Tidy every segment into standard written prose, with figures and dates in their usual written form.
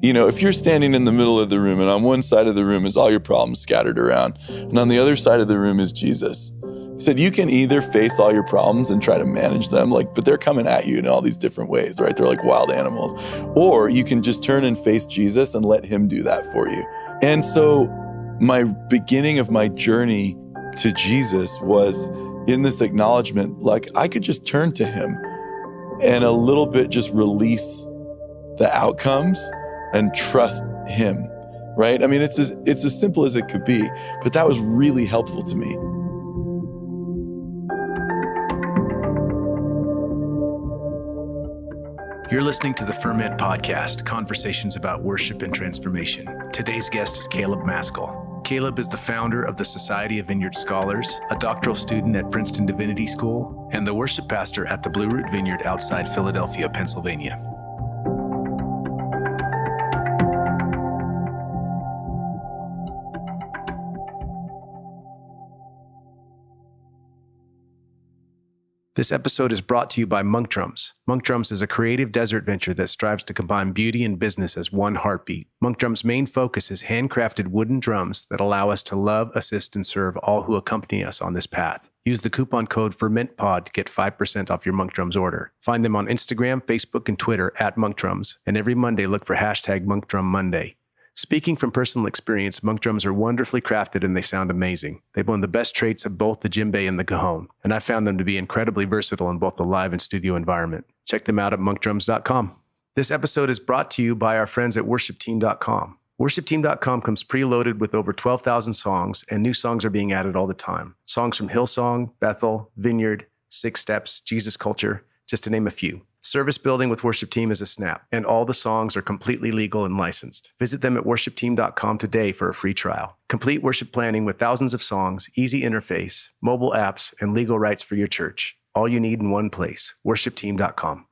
if you're standing in the middle of the room and on one side of the room is all your problems scattered around, and on the other side of the room is Jesus. He said, you can either face all your problems and try to manage them, but they're coming at you in all these different ways, right? They're like wild animals. Or you can just turn and face Jesus and let him do that for you. And so my beginning of my journey to Jesus was in this acknowledgement, I could just turn to him and a little bit just release the outcomes and trust him, right? I mean, it's as simple as it could be, but that was really helpful to me. You're listening to the Ferment Podcast, conversations about worship and transformation. Today's guest is Caleb Maskell. Caleb is the founder of the Society of Vineyard Scholars, a doctoral student at Princeton Divinity School, and the worship pastor at the Blue Root Vineyard outside Philadelphia, Pennsylvania. This episode is brought to you by Monk Drums. Monk Drums is a creative desert venture that strives to combine beauty and business as one heartbeat. Monk Drums' main focus is handcrafted wooden drums that allow us to love, assist, and serve all who accompany us on this path. Use the coupon code FERMENTPOD to get 5% off your Monk Drums order. Find them on Instagram, Facebook, and Twitter at Monk Drums, and every Monday look for hashtag Monk Drum Monday. Speaking from personal experience, monk drums are wonderfully crafted and they sound amazing. They blend the best traits of both the djembe and the cajon, and I found them to be incredibly versatile in both the live and studio environment. Check them out at monkdrums.com. This episode is brought to you by our friends at worshipteam.com. Worshipteam.com comes preloaded with over 12,000 songs, and new songs are being added all the time. Songs from Hillsong, Bethel, Vineyard, Six Steps, Jesus Culture, just to name a few. Service building with Worship Team is a snap, and all the songs are completely legal and licensed. Visit them at worshipteam.com today for a free trial. Complete worship planning with thousands of songs, easy interface, mobile apps, and legal rights for your church. All you need in one place, worshipteam.com.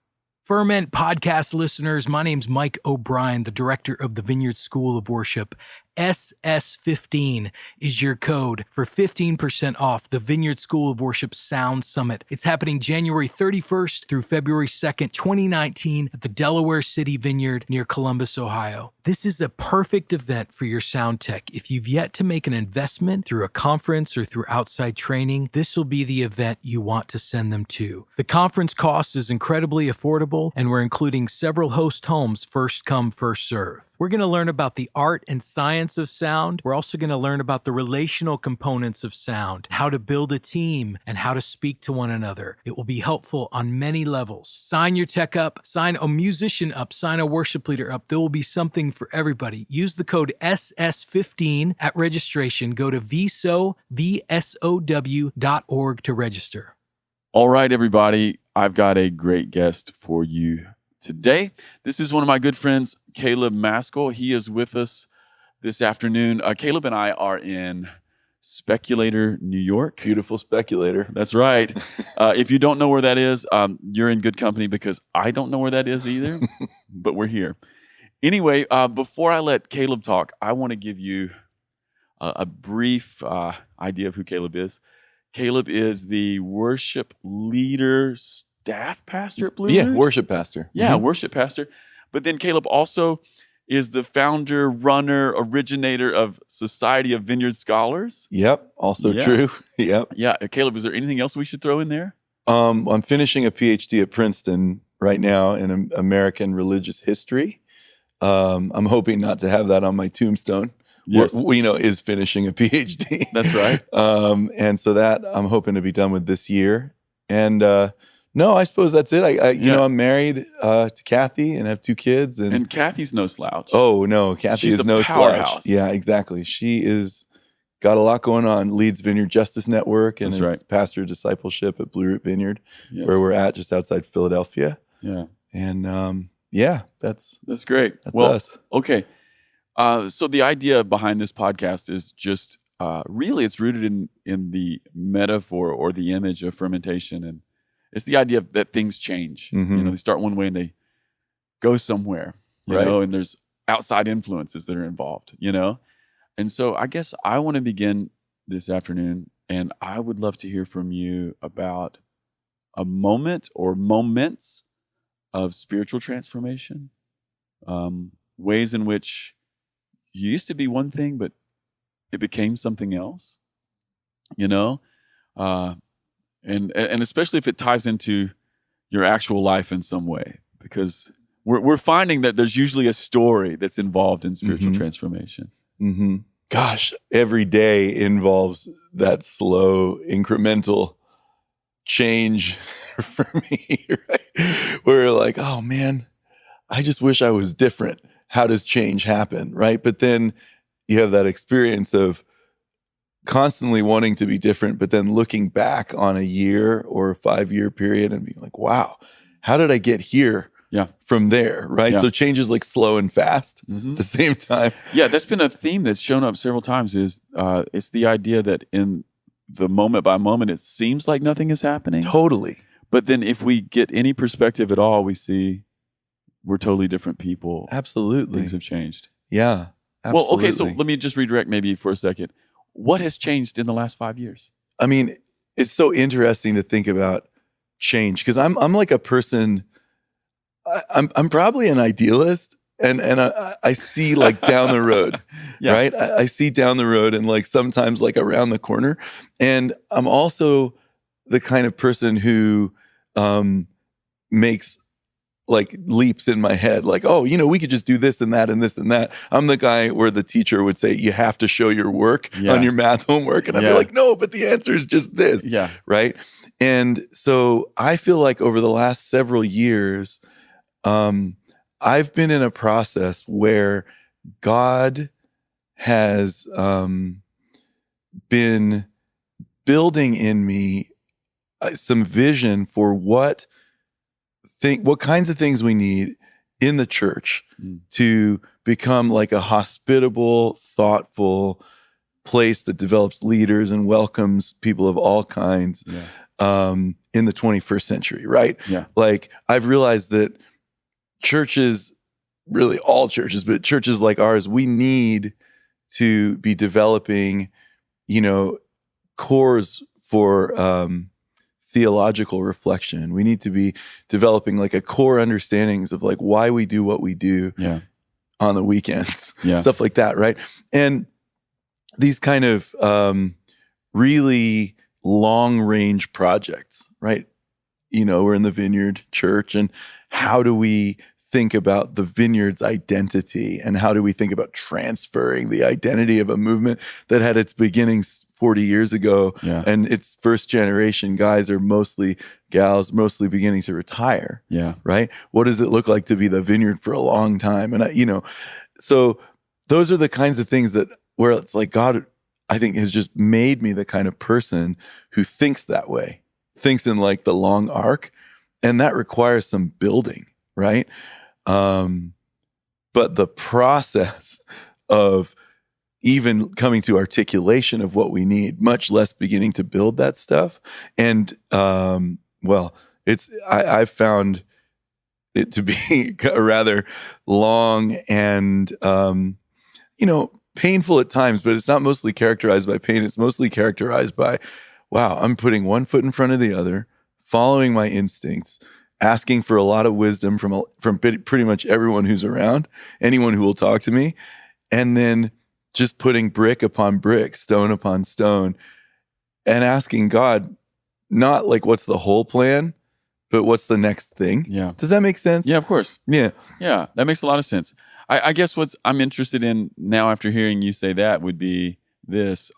Ferment Podcast listeners, my name's Mike O'Brien, the director of the Vineyard School of Worship. SS15 is your code for 15% off the Vineyard School of Worship Sound Summit. It's happening January 31st through February 2nd, 2019 at the Delaware City Vineyard near Columbus, Ohio. This is a perfect event for your sound tech. If you've yet to make an investment through a conference or through outside training, this will be the event you want to send them to. The conference cost is incredibly affordable, and we're including several host homes, first come, first serve. We're going to learn about the art and science of sound. We're also going to learn about the relational components of sound, how to build a team, and how to speak to one another. It will be helpful on many levels. Sign your tech up, sign a musician up, sign a worship leader up. There will be something for everybody. Use the code SS15 at registration. Go to vsow.org to register. All right, everybody. I've got a great guest for you today. This is one of my good friends, Caleb Maskell. He is with us this afternoon. Caleb and I are in Speculator, New York. Beautiful Speculator. That's right. If you don't know where that is, you're in good company because I don't know where that is either, but we're here. Anyway, before I let Caleb talk, I want to give you a brief idea of who Caleb is. Caleb is the worship leader staff pastor at Blue Root? Yeah, worship pastor. Yeah, worship pastor. But then Caleb also is the founder, runner, originator of Society of Vineyard Scholars. Yep, also true. Yep. Yeah, Caleb, is there anything else we should throw in there? I'm finishing a PhD at Princeton right now in American religious history. I'm hoping not to have that on my tombstone. Yes. Is finishing a PhD. That's right. And so that I'm hoping to be done with this year. And no, I suppose that's it. I'm married to Kathy and have two kids. And Kathy's no slouch. Oh, no, Kathy She's is a no powerhouse. slouch. Yeah, exactly. She is got a lot going on. Leads Vineyard Justice Network and That's is right. pastor of discipleship at Blue Root Vineyard, Yes. where we're at just outside Philadelphia. Yeah. And that's great. That's well, us. Okay. So the idea behind this podcast is just really it's rooted in the metaphor or the image of fermentation, and it's the idea that things change. Mhm. They start one way and they go somewhere, Right. and there's outside influences that are involved, And so I guess I want to begin this afternoon, and I would love to hear from you about a moment or moments of spiritual transformation. ways in which you used to be one thing, but it became something else, you know? And especially if it ties into your actual life in some way, because we're finding that there's usually a story that's involved in spiritual transformation. Mm-hmm. Gosh, every day involves that slow, incremental change for me, right? Where like, oh man, I just wish I was different. How does change happen, right? But then you have that experience of constantly wanting to be different, but then looking back on a year or a 5-year period and being like, wow, how did I get here? Yeah. From there, right? Yeah. So change is like slow and fast at the same time. Yeah, that's been a theme that's shown up several times. Is it's the idea that in the moment by moment, it seems like nothing is happening. Totally. But then if we get any perspective at all, we see we're totally different people. Absolutely. Things have changed. Yeah, absolutely. Well, okay, so let me just redirect maybe for a second. What has changed in the last 5 years? I mean, it's so interesting to think about change because I'm like a person. I'm probably an idealist, and I see like down the road, Yeah. right? I see down the road and like sometimes like around the corner, and I'm also the kind of person who makes like leaps in my head, like, oh, you know, we could just do this and that and this and that. I'm the guy where the teacher would say, you have to show your work on your math homework. And I'd be like, no, but the answer is just this. Yeah. Right. And so I feel like over the last several years, I've been in a process where God has been building in me some vision for what kinds of things we need in the church to become like a hospitable, thoughtful place that develops leaders and welcomes people of all kinds in the 21st century, right? Yeah. Like I've realized that churches, really all churches, but churches like ours, we need to be developing, you know, cores for theological reflection. We need to be developing like a core understandings of like why we do what we do on the weekends, stuff like that, right? And these kind of really long range projects, right? You know, we're in the Vineyard Church, and how do we think about the Vineyard's identity, and how do we think about transferring the identity of a movement that had its beginnings 40 years ago, and its first generation guys are mostly gals, mostly beginning to retire. Yeah. Right. What does it look like to be the Vineyard for a long time? And so those are the kinds of things that where it's like God, I think, has just made me the kind of person who thinks that way, thinks in like the long arc, and that requires some building, right? But the process of even coming to articulation of what we need, much less beginning to build that stuff. And, I've found it to be a rather long and, painful at times, but it's not mostly characterized by pain. It's mostly characterized by, wow, I'm putting one foot in front of the other, following my instincts, asking for a lot of wisdom from pretty much everyone who's around, anyone who will talk to me, and then just putting brick upon brick, stone upon stone, and asking God, not like what's the whole plan, but what's the next thing. Yeah. Does that make sense? Yeah, of course. Yeah. Yeah, that makes a lot of sense. I guess what I'm interested in now after hearing you say that would be this,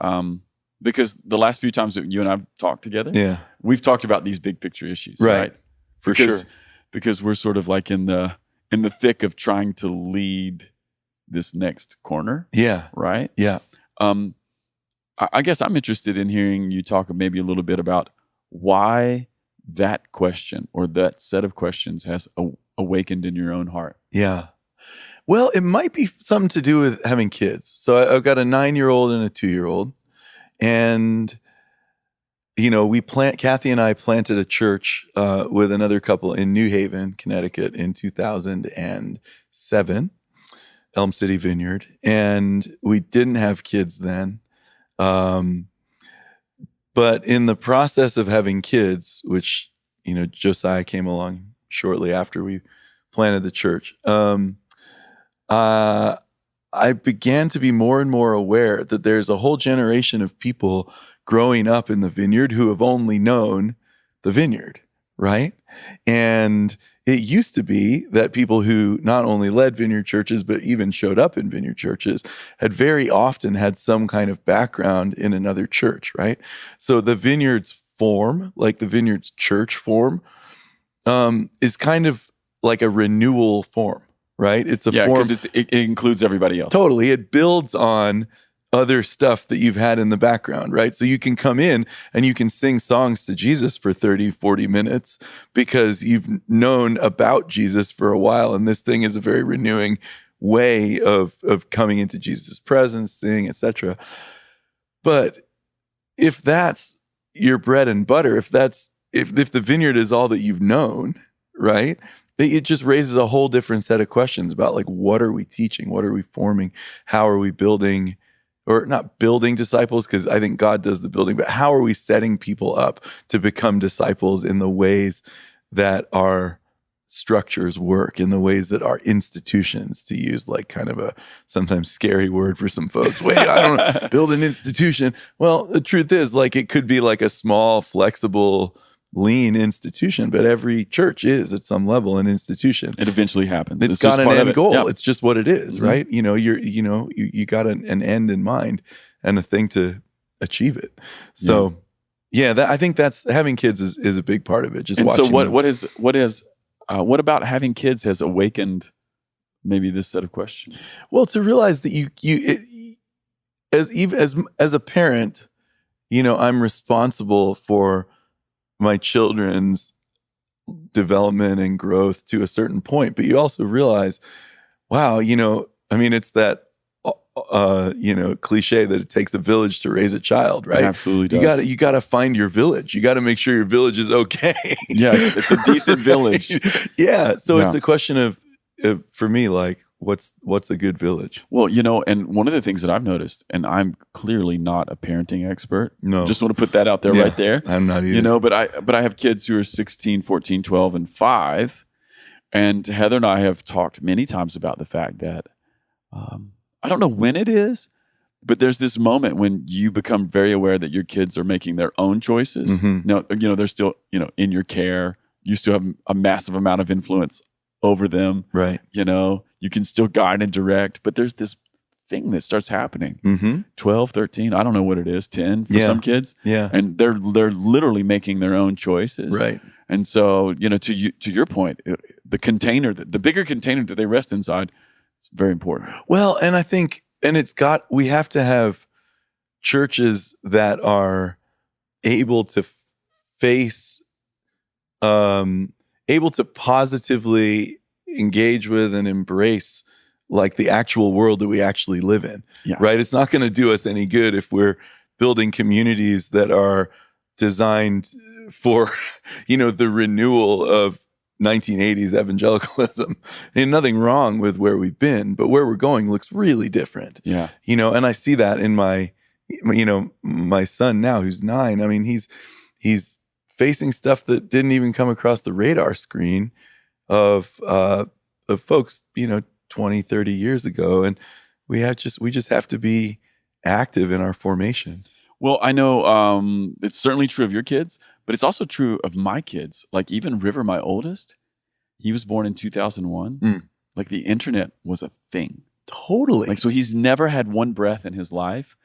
because the last few times that you and I've talked together, we've talked about these big picture issues, right? Because we're sort of like in the thick of trying to lead this next corner. Yeah. Right? Yeah. I guess I'm interested in hearing you talk maybe a little bit about why that question or that set of questions has awakened in your own heart. Yeah. Well, it might be something to do with having kids. So I've got a 9-year-old and a 2-year-old. And, Kathy and I planted a church with another couple in New Haven, Connecticut in 2007, Elm City Vineyard. And we didn't have kids then. But in the process of having kids, which, Josiah came along shortly after we planted the church, I began to be more and more aware that there's a whole generation of people growing up in the vineyard who have only known the vineyard, right? And it used to be that people who not only led vineyard churches, but even showed up in vineyard churches had very often had some kind of background in another church, right? So the vineyard's form, like the vineyard's church form, is kind of like a renewal form, right? It's a form. Because it includes everybody else. Totally. It builds on other stuff that you've had in the background, right? So you can come in and you can sing songs to Jesus for 30, 40 minutes because you've known about Jesus for a while. And this thing is a very renewing way of coming into Jesus' presence, sing, etc. But if that's your bread and butter, if the vineyard is all that you've known, right? It just raises a whole different set of questions about like, what are we teaching? What are we forming? How are we building, or not building disciples? Because I think God does the building, but how are we setting people up to become disciples in the ways that our structures work, in the ways that our institutions, to use like kind of a sometimes scary word for some folks. Wait, I don't build an institution. Well, the truth is, like, it could be like a small, flexible, lean institution, but every church is at some level an institution. It eventually happens. It's got an end goal. Yeah. It's just what it is, right? You know, you got an end in mind and a thing to achieve it. So I think that's having kids is a big part of it. Just and watching. So what about having kids has awakened maybe this set of questions? Well, to realize that as a parent, you know, I'm responsible for my children's development and growth to a certain point, but you also realize, wow, you know, I mean, it's that, cliche that it takes a village to raise a child, right? It absolutely does. You gotta find your village. You gotta make sure your village is okay. Yeah, it's a decent village. Yeah. So it's a question of, for me, like, what's a good village? Well, you know, and one of the things that I've noticed, and I'm clearly not a parenting expert. No. Just want to put that out there right there. I'm not either. You know, but I have kids who are 16, 14, 12, and 5. And Heather and I have talked many times about the fact that I don't know when it is, but there's this moment when you become very aware that your kids are making their own choices. Mm-hmm. Now, you know, they're still, you know, in your care. You still have a massive amount of influence over them. Right. You know, you can still guide and direct, but there's this thing that starts happening. Mm-hmm. 12, 13, I don't know what it is, 10 for some kids. Yeah. And they're literally making their own choices. Right. And so, you know, to your point, the container, the bigger container that they rest inside, it's very important. Well, and I think, we have to have churches that are able to able to positively engage with and embrace like the actual world that we actually live in, right? It's not going to do us any good if we're building communities that are designed for, you know, the renewal of 1980s evangelicalism. And nothing wrong with where we've been, but where we're going looks really different. Yeah. You know, and I see that in my son now who's 9. I mean, he's facing stuff that didn't even come across the radar screen of folks, you know, 20, 30 years ago. And we just have to be active in our formation. Well, I know it's certainly true of your kids, but it's also true of my kids. Like even River, my oldest, he was born in 2001. Like the internet was a thing. Totally. Like, so he's never had one breath in his life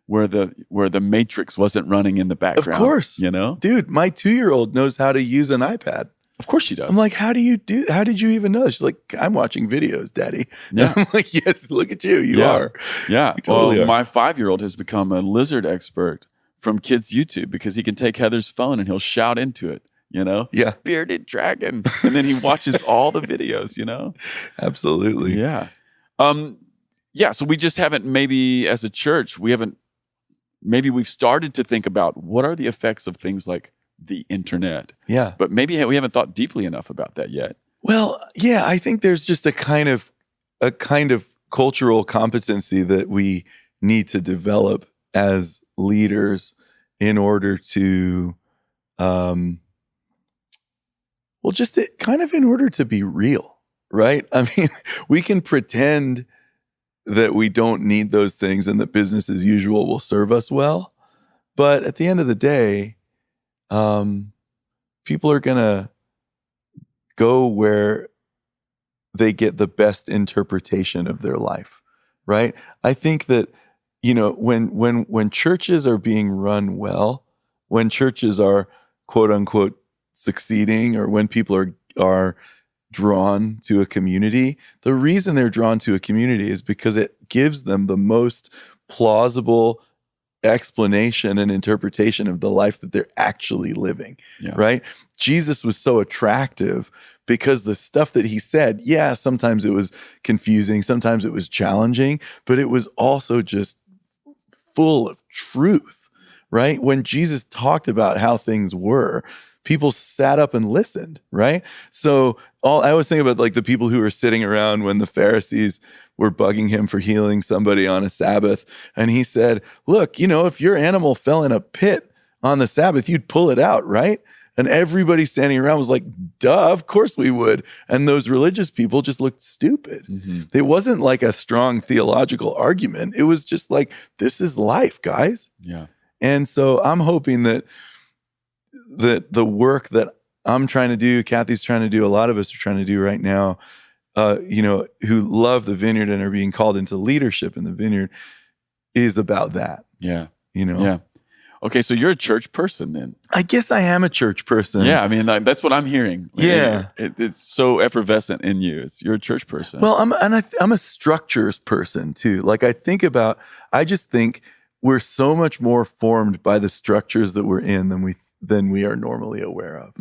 where the Matrix wasn't running in the background. Of course. You know? Dude, my 2-year-old knows how to use an iPad. Of course she does. I'm like, how did you even know? She's like, I'm watching videos, Daddy. Yeah. I'm like, yes, look at you. You are. Yeah. You totally well, are. my 5-year-old has become a lizard expert from kids' YouTube because he can take Heather's phone and he'll shout into it, you know? Yeah. Bearded dragon. And then he watches all the videos, you know? Absolutely. Yeah. So we just haven't, maybe as a church, we've started to think about what are the effects of things like the internet. Yeah. But maybe we haven't thought deeply enough about that yet. Well, yeah, I think there's just a kind of cultural competency that we need to develop as leaders in order to, in order to be real, right? I mean, we can pretend that we don't need those things and that business as usual will serve us well. But at the end of the day, people are going to go where they get the best interpretation of their life, right? I think that, when churches are being run well, when churches are quote unquote succeeding, or when people are drawn to a community, the reason they're drawn to a community is because it gives them the most plausible explanation and interpretation of the life that they're actually living, right? Jesus was so attractive because the stuff that he said, sometimes it was confusing, sometimes it was challenging, but it was also just full of truth, right? When Jesus talked about how things were, people sat up and listened, right? So I always think about like the people who were sitting around when the Pharisees were bugging him for healing somebody on a Sabbath. And he said, look, if your animal fell in a pit on the Sabbath, you'd pull it out, right? And everybody standing around was like, duh, of course we would. And those religious people just looked stupid. Mm-hmm. It wasn't like a strong theological argument. It was just like, this is life, guys. Yeah. And so I'm hoping that the work that I'm trying to do, Kathy's trying to do, a lot of us are trying to do right now, who love the vineyard and are being called into leadership in the vineyard, is about that. Yeah. Yeah. Okay, so you're a church person then. I guess I am a church person. Yeah, I mean, that's what I'm hearing. Yeah. It's so effervescent in you. You're a church person. Well, I'm a structures person too. Like I just think we're so much more formed by the structures that we're in than we are normally aware of,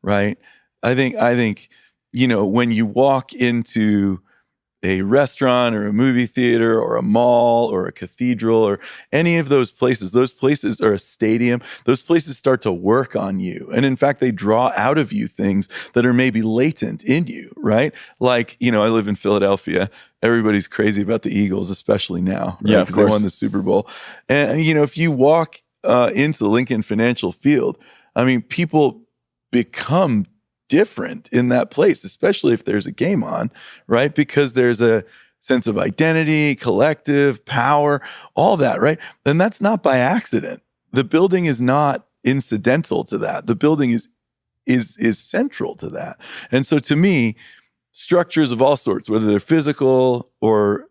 right? I think, when you walk into a restaurant or a movie theater or a mall or a cathedral or any of those places or a stadium, those places start to work on you. And in fact, they draw out of you things that are maybe latent in you, right? Like, I live in Philadelphia. Everybody's crazy about the Eagles, especially now, right? Yeah, because they won the Super Bowl. And, if you walk into Lincoln Financial Field, I mean, people become different in that place, especially if there's a game on, right? Because there's a sense of identity, collective power, all that, right? And that's not by accident. The building is not incidental to that. The building is central to that. And so to me, structures of all sorts, whether they're physical or,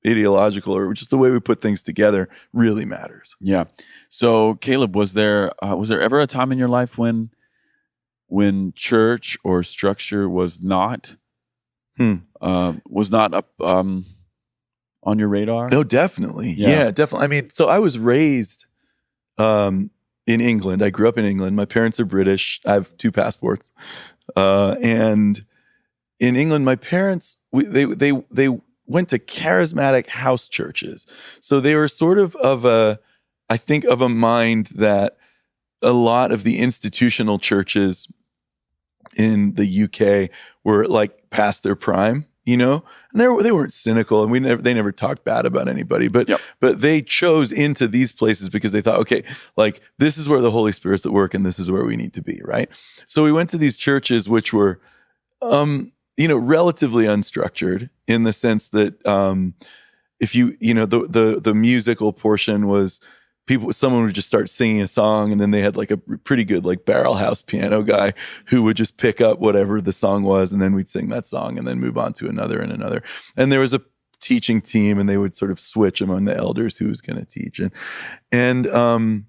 ideological or just the way we put things together, really matters. Yeah. So Caleb, was there ever a time in your life when church or structure was not up on your radar? No, definitely. Yeah, definitely. I mean, so I was raised in England. I grew up in England. My parents are British. I have 2 passports. And in England, my parents, they went to charismatic house churches. So they were sort of a mind that a lot of the institutional churches in the UK were like past their prime, and they weren't cynical, and they never talked bad about anybody, but they chose into these places because they thought, okay, like this is where the Holy Spirit's at work, and this is where we need to be, right? So we went to these churches which were, relatively unstructured in the sense that if the musical portion was someone would just start singing a song, and then they had like a pretty good like barrel house piano guy who would just pick up whatever the song was, and then we'd sing that song and then move on to another and another. And there was a teaching team, and they would sort of switch among the elders who was going to teach. And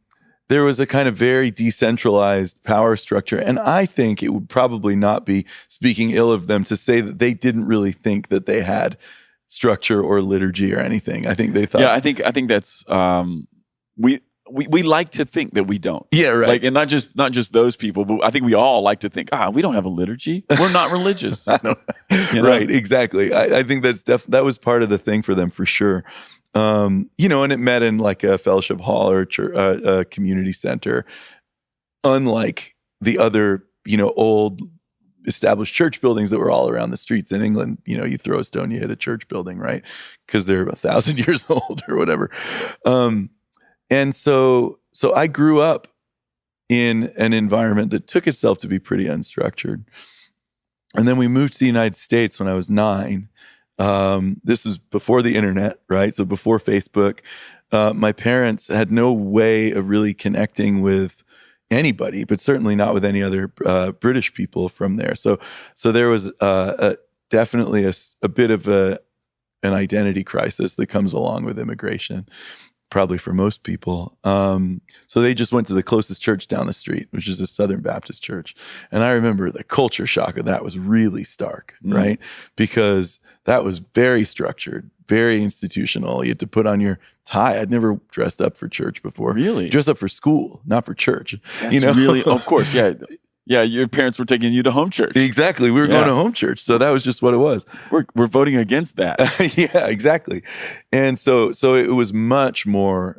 there was a kind of very decentralized power structure. And I think it would probably not be speaking ill of them to say that they didn't really think that they had structure or liturgy or anything. I think they thought. Yeah, I think that's we like to think that we don't. Yeah, right. Like, and not just those people, but I think we all like to think, we don't have a liturgy. We're not religious. Right, exactly. I think that was part of the thing for them for sure. And it met in like a fellowship hall or a community center, unlike the other, old established church buildings that were all around the streets in England. You throw a stone, you hit a church building, right? Because they're 1,000 years old or whatever. And so I grew up in an environment that took itself to be pretty unstructured. And then we moved to the United States when I was 9. This is before the internet, right? So before Facebook. My parents had no way of really connecting with anybody, but certainly not with any other British people from there. So there was definitely a bit of an identity crisis that comes along with immigration, probably for most people. So they just went to the closest church down the street, which is a Southern Baptist church. And I remember the culture shock of that was really stark, right? Because that was very structured, very institutional. You had to put on your tie. I'd never dressed up for church before. Really? Dressed up for school, not for church. That's really, of course, yeah. Yeah, your parents were taking you to home church. Exactly. We were going to home church. So that was just what it was. We're voting against that. Yeah, exactly. And so it was much more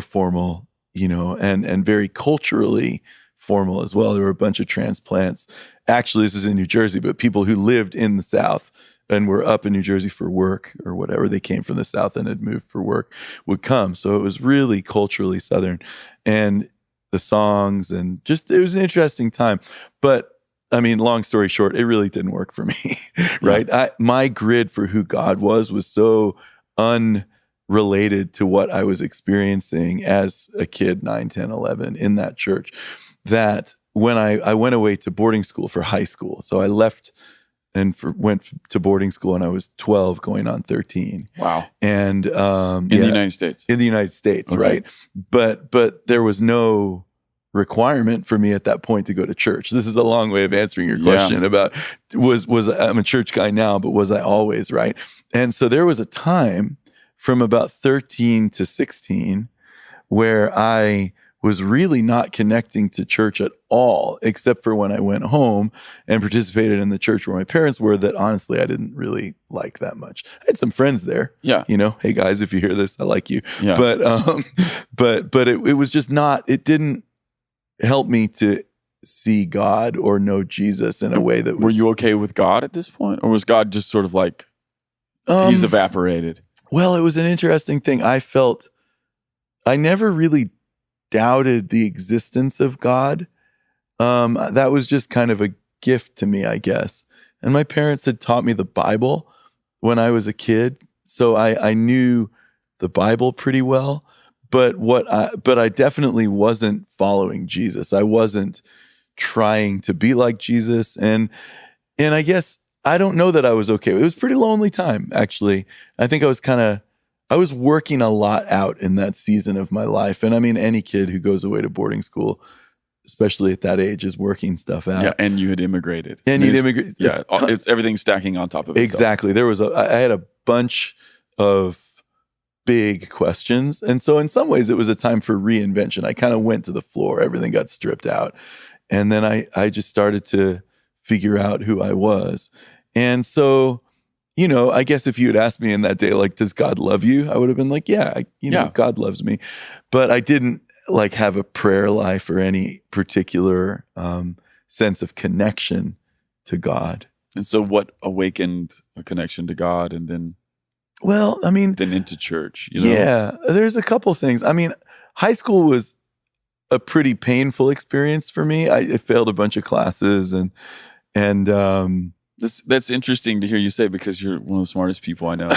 formal, and very culturally formal as well. There were a bunch of transplants. Actually, this is in New Jersey, but people who lived in the South and were up in New Jersey for work or whatever, they came from the South and had moved for work, would come. So it was really culturally Southern. And the songs and just, it was an interesting time. But I mean, long story short, it really didn't work for me, right? My grid for who God was so unrelated to what I was experiencing as a kid, 9, 10, 11 in that church, that when I went away to boarding school for high school, so I left and went to boarding school when I was 12 going on 13. Wow. And in the United States. In the United States, okay. Right? But there was no requirement for me at that point to go to church. This is a long way of answering your question about was I'm a church guy now, but was I always, right? And so there was a time from about 13 to 16 where I was really not connecting to church at all, except for when I went home and participated in the church where my parents were, that honestly I didn't really like that much. I had some friends there. Yeah. Hey guys, if you hear this, I like you. Yeah. But it was just not, it didn't help me to see God or know Jesus in a way that was... Were you okay with God at this point? Or was God just sort of like, he's evaporated? Well, it was an interesting thing. I felt, I never really doubted the existence of God. That was just kind of a gift to me, I guess. And my parents had taught me the Bible when I was a kid, so I knew the Bible pretty well. But I definitely wasn't following Jesus. I wasn't trying to be like Jesus, and I guess I don't know that I was okay. It was a pretty lonely time, actually. I think I was working a lot out in that season of my life. And I mean, any kid who goes away to boarding school, especially at that age, is working stuff out. Yeah, and you had immigrated. And you'd immigrated. Yeah, it's everything stacking on top of itself. Exactly. I had a bunch of big questions. And so in some ways it was a time for reinvention. I kind of went to the floor. Everything got stripped out. And then I just started to figure out who I was. And so, I guess if you had asked me in that day, like, does God love you? I would have been like, yeah, God loves me. But I didn't have a prayer life or any particular sense of connection to God. And so what awakened a connection to God and then... Well, I mean... Then into church, Yeah, there's a couple things. I mean, high school was a pretty painful experience for me. I failed a bunch of classes and that's interesting to hear you say, because you're one of the smartest people I know.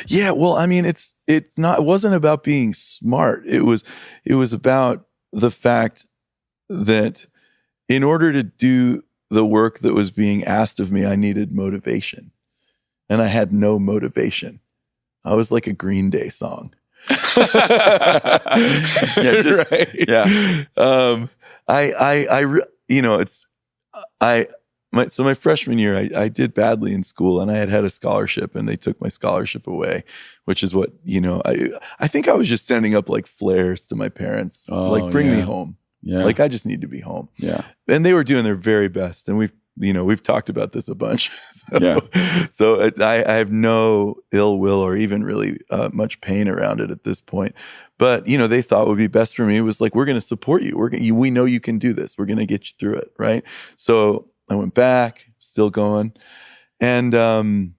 Yeah, well, I mean, it wasn't about being smart. It was about the fact that in order to do the work that was being asked of me, I needed motivation. And I had no motivation. I was like a Green Day song. So my freshman year, I did badly in school, and I had a scholarship, and they took my scholarship away, which is what, I think I was just sending up like flares to my parents, bring me home. Yeah. Like, I just need to be home. Yeah. And they were doing their very best. And we've talked about this a bunch. So I have no ill will or even really much pain around it at this point. But, they thought would be best for me was like, we're going to support you. We know you can do this. We're going to get you through it. Right. So I went back, still going. And I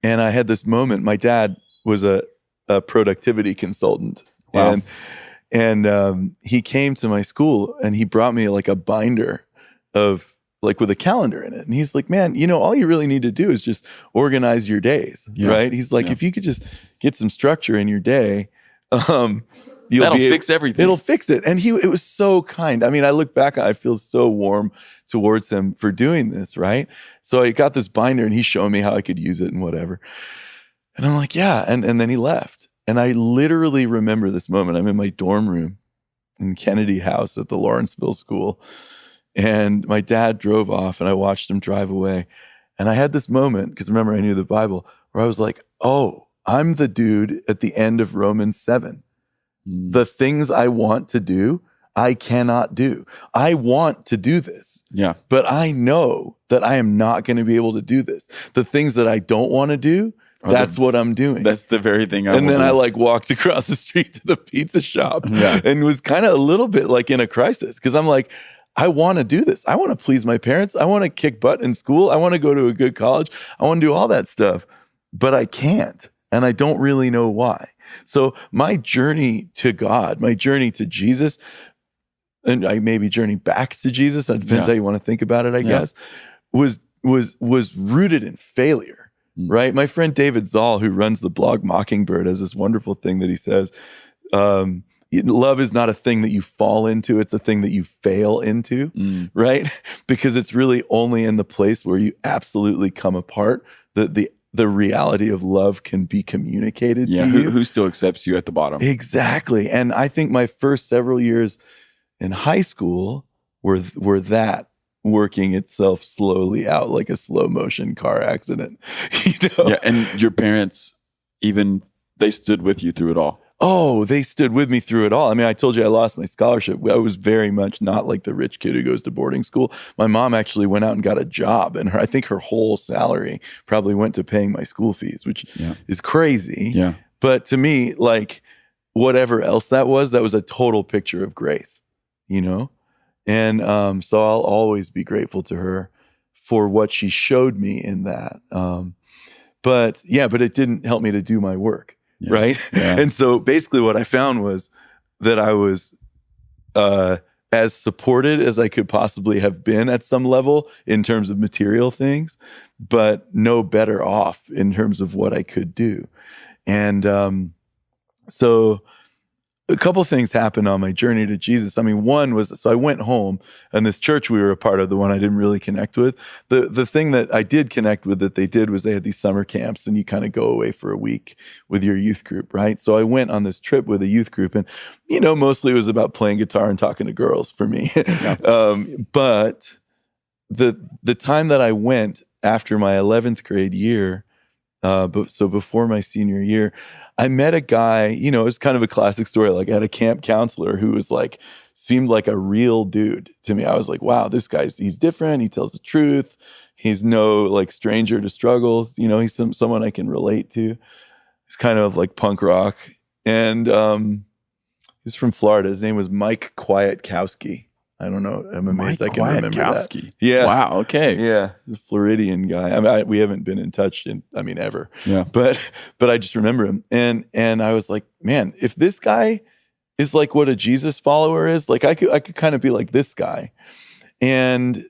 had this moment. My dad was a productivity consultant. Wow. And he came to my school and he brought me like a binder like with a calendar in it. And he's like, man, all you really need to do is just organize your days, right? He's like, if you could just get some structure in your day, that'll fix everything. It'll fix it. And it was so kind. I mean, I look back, I feel so warm towards him for doing this, right? So I got this binder and he's showing me how I could use it and whatever. And I'm like, yeah. And then he left. And I literally remember this moment. I'm in my dorm room in Kennedy House at the Lawrenceville School. And my dad drove off and I watched him drive away. And I had this moment, because remember, I knew the Bible, where I was like, oh, I'm the dude at the end of Romans 7. The things I want to do, I cannot do. I want to do this. Yeah. But I know that I am not going to be able to do this. The things that I don't want to do, that's what I'm doing. That's the very thing I And then do. I walked across the street to the pizza shop and was kind of a little bit in a crisis, because I'm like, I want to do this. I want to please my parents. I want to kick butt in school. I want to go to a good college. I want to do all that stuff, but I can't. And I don't really know why. So my journey to God, my journey to Jesus, and I maybe journey back to Jesus, that depends how you want to think about it, I guess, was rooted in failure, right? My friend David Zoll, who runs the blog Mockingbird, has this wonderful thing that he says, love is not a thing that you fall into, it's a thing that you fail into, right? Because it's really only in the place where you absolutely come apart that the reality of love can be communicated to you. Who still accepts you at the bottom. Exactly. And I think my first several years in high school were that working itself slowly out like a slow motion car accident. Yeah, and your parents, they stood with you through it all. Oh, they stood with me through it all. I mean, I told you I lost my scholarship. I was very much not like the rich kid who goes to boarding school. My mom actually went out and got a job, and I think her whole salary probably went to paying my school fees, which is crazy. Yeah. But to me, whatever else that was a total picture of grace, And so I'll always be grateful to her for what she showed me in that. But it didn't help me to do my work. Yeah. Right. Yeah. And so basically what I found was that I was as supported as I could possibly have been at some level in terms of material things, but no better off in terms of what I could do. And so a couple things happened on my journey to Jesus. I mean, one was, so I went home, and this church we were a part of, the one I didn't really connect with, the thing that I did connect with that they did was they had these summer camps, and you kind of go away for a week with your youth group, right? So I went on this trip with a youth group, and, mostly it was about playing guitar and talking to girls for me. But the time that I went after my 11th grade year, so before my senior year, I met a guy, it was kind of a classic story. I had a camp counselor who was seemed like a real dude to me. I was like, wow, this he's different. He tells the truth. He's no stranger to struggles. He's someone I can relate to. He's kind of like punk rock. And he's from Florida. His name was Mike Kwiatkowski. I don't know. I'm amazed I can remember that. Yeah. Wow. Okay. Yeah. The Floridian guy. I mean, we haven't been in touch ever. Yeah. But I just remember him. And I was like, man, if this guy is like what a Jesus follower is, I could kind of be like this guy. And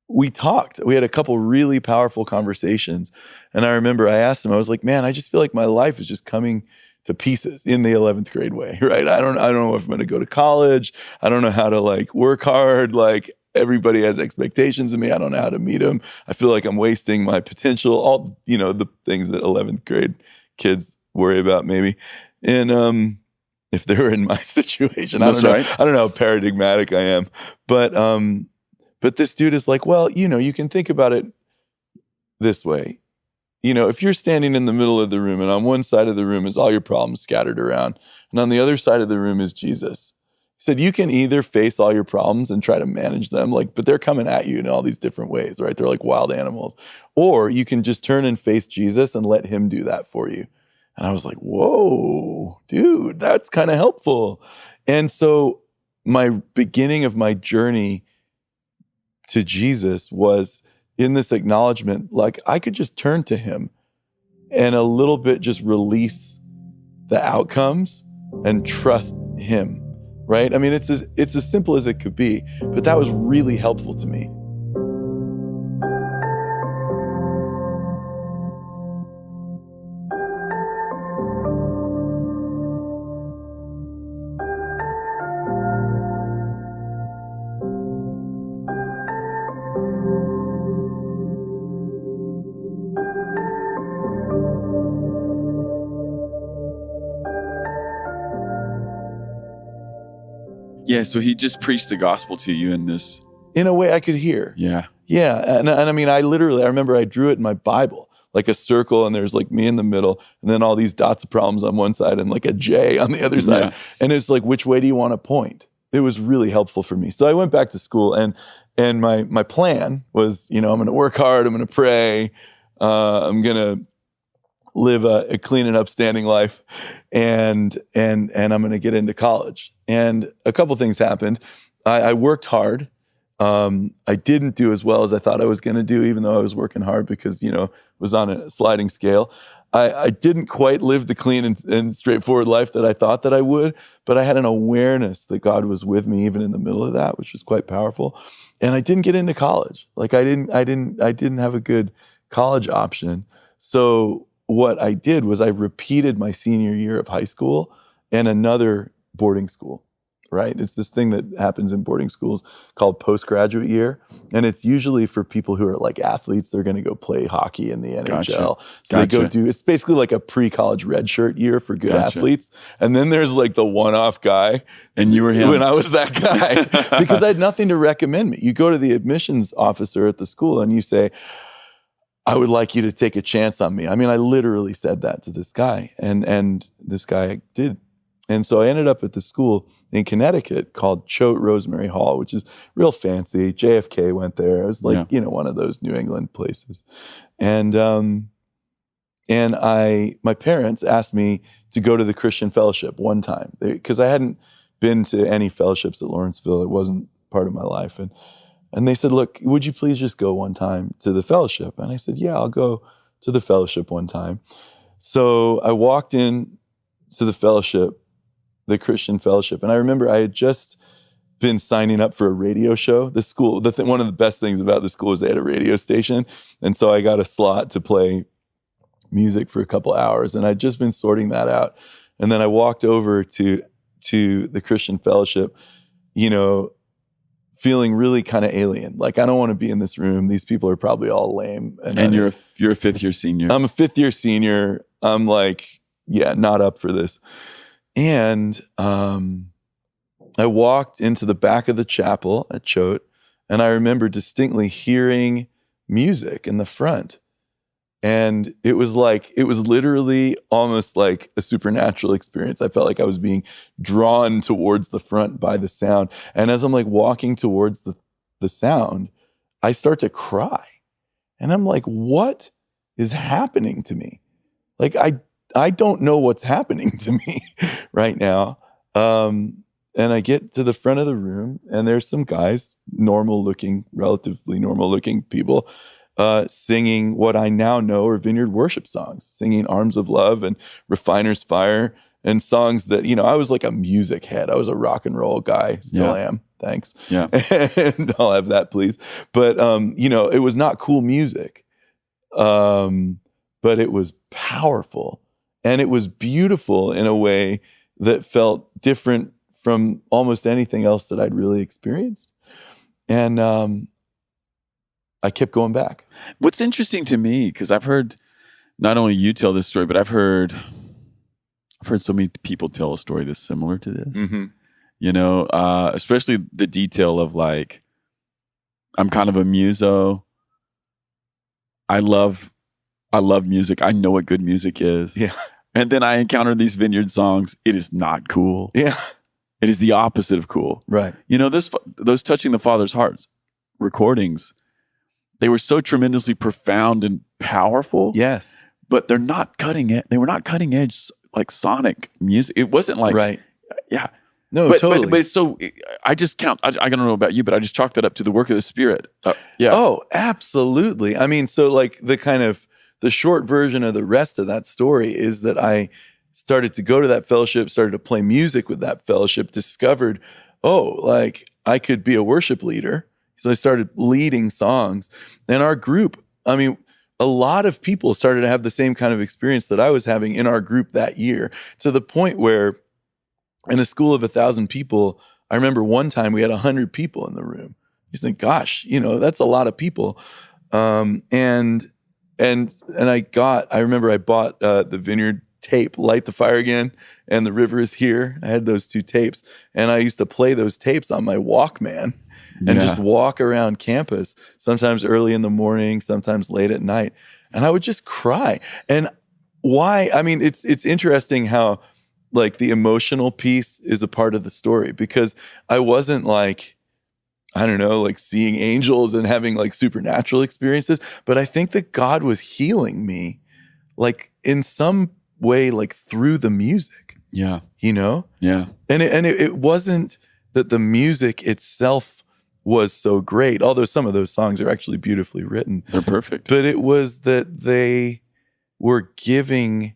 we talked. We had a couple really powerful conversations. And I remember I asked him, I was like, man, I just feel like my life is just coming to pieces in the 11th grade way, right? I don't know if I'm going to go to college. I don't know how to work hard. Everybody has expectations of me. I don't know how to meet them. I feel like I'm wasting my potential. All, the things that 11th grade kids worry about maybe. And if they're in my situation, I don't know. I don't know how paradigmatic I am. But this dude is like, well, you can think about it this way. If you're standing in the middle of the room, and on one side of the room is all your problems scattered around, and on the other side of the room is Jesus. He said, you can either face all your problems and try to manage them, but they're coming at you in all these different ways, right? They're like wild animals. Or you can just turn and face Jesus and let him do that for you. And I was like, whoa, dude, that's kind of helpful. And so my beginning of my journey to Jesus was in this acknowledgement, I could just turn to him and a little bit just release the outcomes and trust him right? I mean, it's as simple as it could be, but that was really helpful to me. Yeah, so he just preached the gospel to you in this. In a way I could hear. Yeah. Yeah, and I mean, I remember I drew it in my Bible, like a circle, and there's like me in the middle, and then all these dots of problems on one side and like a J on the other side. Yeah. And it's like, which way do you want to point? It was really helpful for me. So I went back to school, and my plan was, I'm going to work hard, I'm going to pray, I'm going to live a clean and upstanding life, and I'm going to get into college. And a couple things happened. I worked hard. I didn't do as well as I thought I was going to do, even though I was working hard because, it was on a sliding scale. I didn't quite live the clean and straightforward life that I thought that I would, but I had an awareness that God was with me even in the middle of that, which was quite powerful. And I didn't get into college. Like I didn't have a good college option. So what I did was I repeated my senior year of high school and another boarding school, right? It's this thing that happens in boarding schools called postgraduate year. And it's usually for people who are like athletes. They're going to go play hockey in the NHL. Gotcha. So they go it's basically like a pre-college redshirt year for good Gotcha. athletes. And then there's like the one-off guy. And you were him. When I was that guy. Because I had nothing to recommend me. You go to the admissions officer at the school and you say, I would like you to take a chance on me. I mean, I literally said that to this guy, and this guy did. And so I ended up at the school in Connecticut called Choate Rosemary Hall, which is real fancy. JFK went there. It was like, one of those New England places. And my parents asked me to go to the Christian fellowship one time because I hadn't been to any fellowships at Lawrenceville. It wasn't part of my life. And they said, look, would you please just go one time to the fellowship? And I said, yeah, I'll go to the fellowship one time. So I walked in to the fellowship, the Christian fellowship. And I remember I had just been signing up for a radio show. The school, one of the best things about the school is they had a radio station. And so I got a slot to play music for a couple hours. And I'd just been sorting that out. And then I walked over to the Christian fellowship, feeling really kind of alien. Like, I don't want to be in this room. These people are probably all lame. And you're a fifth year senior. I'm a fifth year senior. I'm like, not up for this. And I walked into the back of the chapel at Choate, and I remember distinctly hearing music in the front. And it was literally almost like a supernatural experience. I felt like I was being drawn towards the front by the sound. And as I'm like walking towards the sound, I start to cry. And I'm like, what is happening to me? Like, I don't know what's happening to me right now. And I get to the front of the room, and there's some guys, relatively normal looking people, singing what I now know are vineyard worship songs, singing Arms of Love and Refiner's Fire, and songs that, I was like a music head. I was a rock and roll guy, still am. Thanks. Yeah. And I'll have that, please. But, it was not cool music, but it was powerful, and it was beautiful in a way that felt different from almost anything else that I'd really experienced. And I kept going back. What's interesting to me, because I've heard not only you tell this story, but I've heard so many people tell a story that's similar to this. Mm-hmm. Especially the detail of like, I'm kind of a muso. I love music. I know what good music is. Yeah. And then I encounter these vineyard songs. It is not cool. Yeah. It is the opposite of cool. Right. Those Touching the Father's Heart recordings, they were so tremendously profound and powerful. Yes. But they're not cutting it. They were not cutting edge like sonic music. It wasn't like, right. Yeah. No, totally. But it's so, I don't know about you, but I just chalk that up to the work of the Spirit. Yeah. Oh, absolutely. I mean, so like the short version of the rest of that story is that I started to go to that fellowship, started to play music with that fellowship, discovered, like I could be a worship leader. So I started leading songs. And our group, I mean, a lot of people started to have the same kind of experience that I was having in our group that year, to the point where in a school of 1,000 people, I remember one time we had 100 people in the room. You think, gosh, that's a lot of people. And I remember I bought the Vineyard tape, Light the Fire Again, and The River Is Here. I had those 2 tapes, and I used to play those tapes on my Walkman and just walk around campus, sometimes early in the morning, sometimes late at night. And I would just cry. And why? I mean, it's interesting how like the emotional piece is a part of the story, because I wasn't like, I don't know, like seeing angels and having like supernatural experiences, but I think that God was healing me like in some way, like through the music. Yeah. Yeah. And it wasn't that the music itself was so great, although some of those songs are actually beautifully written. They're perfect. But it was that they were giving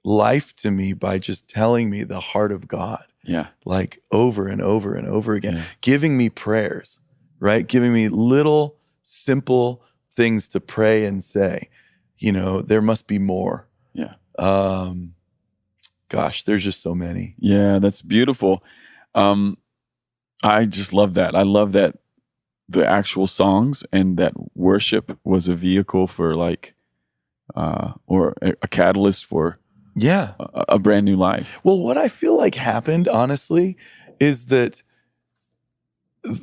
life to me by just telling me the heart of God. Yeah. Like over and over and over again, giving me prayers, right? Giving me little simple things to pray and say, there must be more. Yeah. Gosh, there's just so many. Yeah, that's beautiful. I just love that. I love that the actual songs and that worship was a vehicle for like, or a catalyst for a brand new life. Well, what I feel like happened, honestly, is that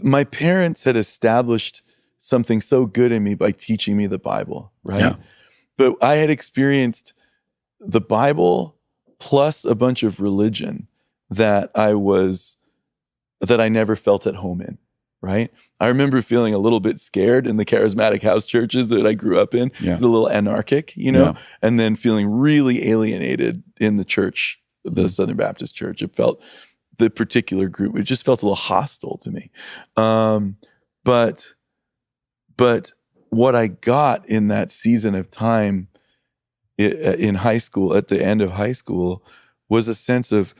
my parents had established something so good in me by teaching me the Bible, right? Yeah. But I had experienced the Bible plus a bunch of religion that I never felt at home in, right? I remember feeling a little bit scared in the charismatic house churches that I grew up in. Yeah. It was a little anarchic, and then feeling really alienated in the church, the Southern Baptist Church. It felt, the particular group, it just felt a little hostile to me. But what I got in that season of time in high school, at the end of high school, was a sense of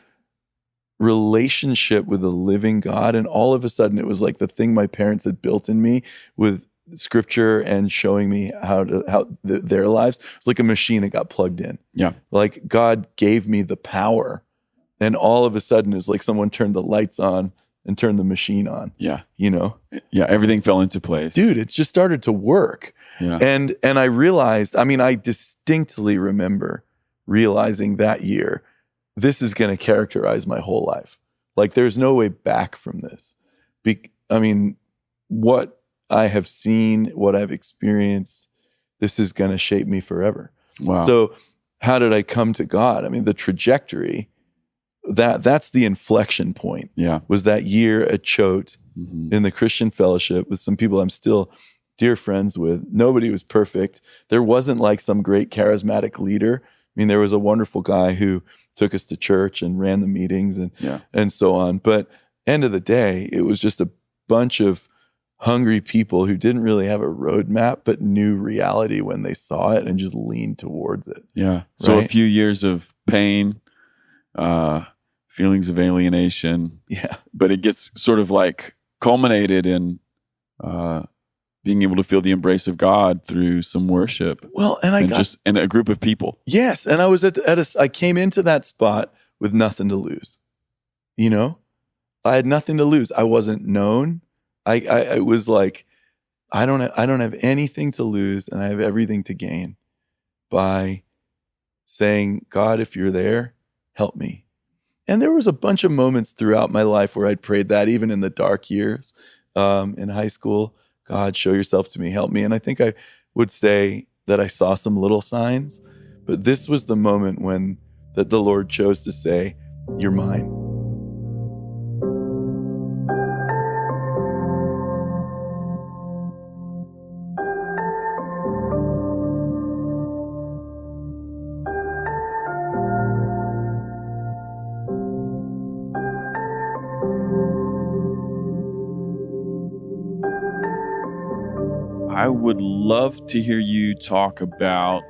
relationship with a living God. And all of a sudden it was like the thing my parents had built in me with scripture and showing me how their lives. It's like a machine that got plugged in. Yeah. Like God gave me the power, and all of a sudden it's like someone turned the lights on and turned the machine on. Yeah. Yeah. Everything fell into place. Dude, it's just started to work. Yeah. And I realized, I distinctly remember realizing that year, this is going to characterize my whole life. Like there's no way back from this. What I have seen, what I've experienced, this is going to shape me forever. Wow. So how did I come to God? The trajectory, that's the inflection point. Yeah. Was that year at Choate in the Christian fellowship with some people I'm still dear friends with. Nobody was perfect. There wasn't like some great charismatic leader. There was a wonderful guy who took us to church and ran the meetings and so on. But end of the day, it was just a bunch of hungry people who didn't really have a roadmap, but knew reality when they saw it and just leaned towards it. Yeah. So a few years of pain, feelings of alienation. Yeah. But it gets sort of like culminated in being able to feel the embrace of God through some worship. Well, and a group of people. Yes, and I was I came into that spot with nothing to lose. I had nothing to lose. I wasn't known. I was like, I don't have anything to lose, and I have everything to gain by saying, God, if you're there, help me. And there was a bunch of moments throughout my life where I'd prayed that, even in the dark years in high school. God, show yourself to me, help me. And I think I would say that I saw some little signs, but this was the moment when that the Lord chose to say, you're mine. I would love to hear you talk about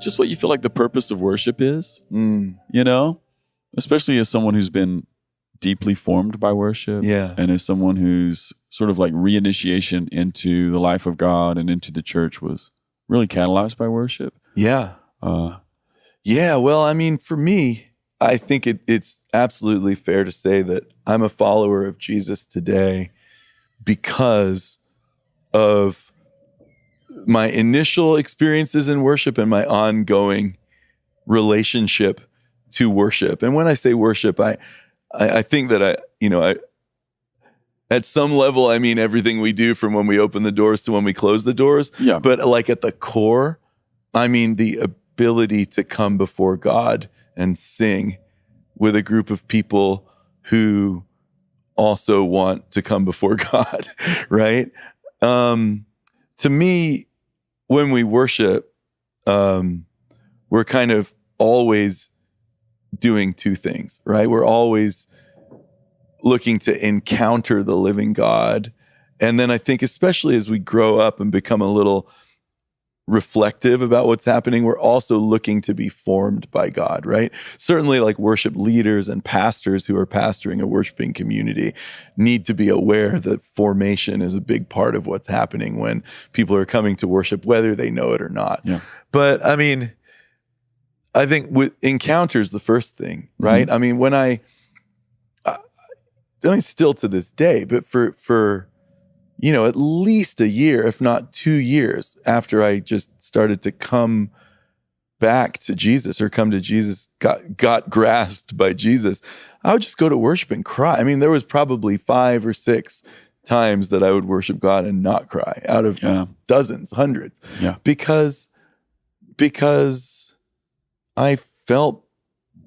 just what you feel like the purpose of worship is, you know, especially as someone who's been deeply formed by worship, and as someone who's sort of like reinitiation into the life of God and into the church was really catalyzed by worship. Yeah. Well, I mean, for me, I think it's absolutely fair to say that I'm a follower of Jesus today because of my initial experiences in worship and my ongoing relationship to worship. And when I say worship, I think that I at some level, I mean everything we do from when we open the doors to when we close the doors. Yeah. But like at the core, I mean the ability to come before God and sing with a group of people who also want to come before God, right? To me, when we worship, we're kind of always doing two things, right? We're always looking to encounter the living God. And then I think especially as we grow up and become a little reflective about what's happening, we're also looking to be formed by God, right? Certainly like worship leaders and pastors who are pastoring a worshiping community need to be aware that formation is a big part of what's happening when people are coming to worship, whether they know it or not. Yeah. But I mean, I think with encounters, the first thing, right? Mm-hmm. I mean, when I mean, still to this day, but for you know, at least a year, if not 2 years after I just started to come back to Jesus or come to Jesus, got grasped by Jesus, I would just go to worship and cry. I mean, there was probably 5 or 6 times that I would worship God and not cry out of dozens, hundreds, because I felt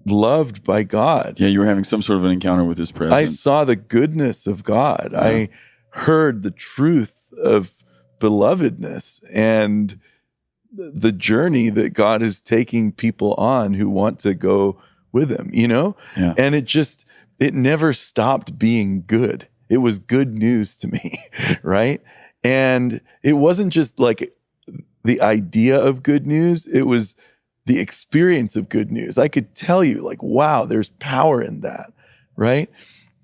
loved by God. Yeah, you were having some sort of an encounter with His presence. I saw the goodness of God. Yeah. I heard the truth of belovedness and the journey that God is taking people on who want to go with Him, you know? Yeah. And it never stopped being good. It was good news to me, right? And it wasn't just like the idea of good news, it was the experience of good news. I could tell you like, wow, there's power in that, right?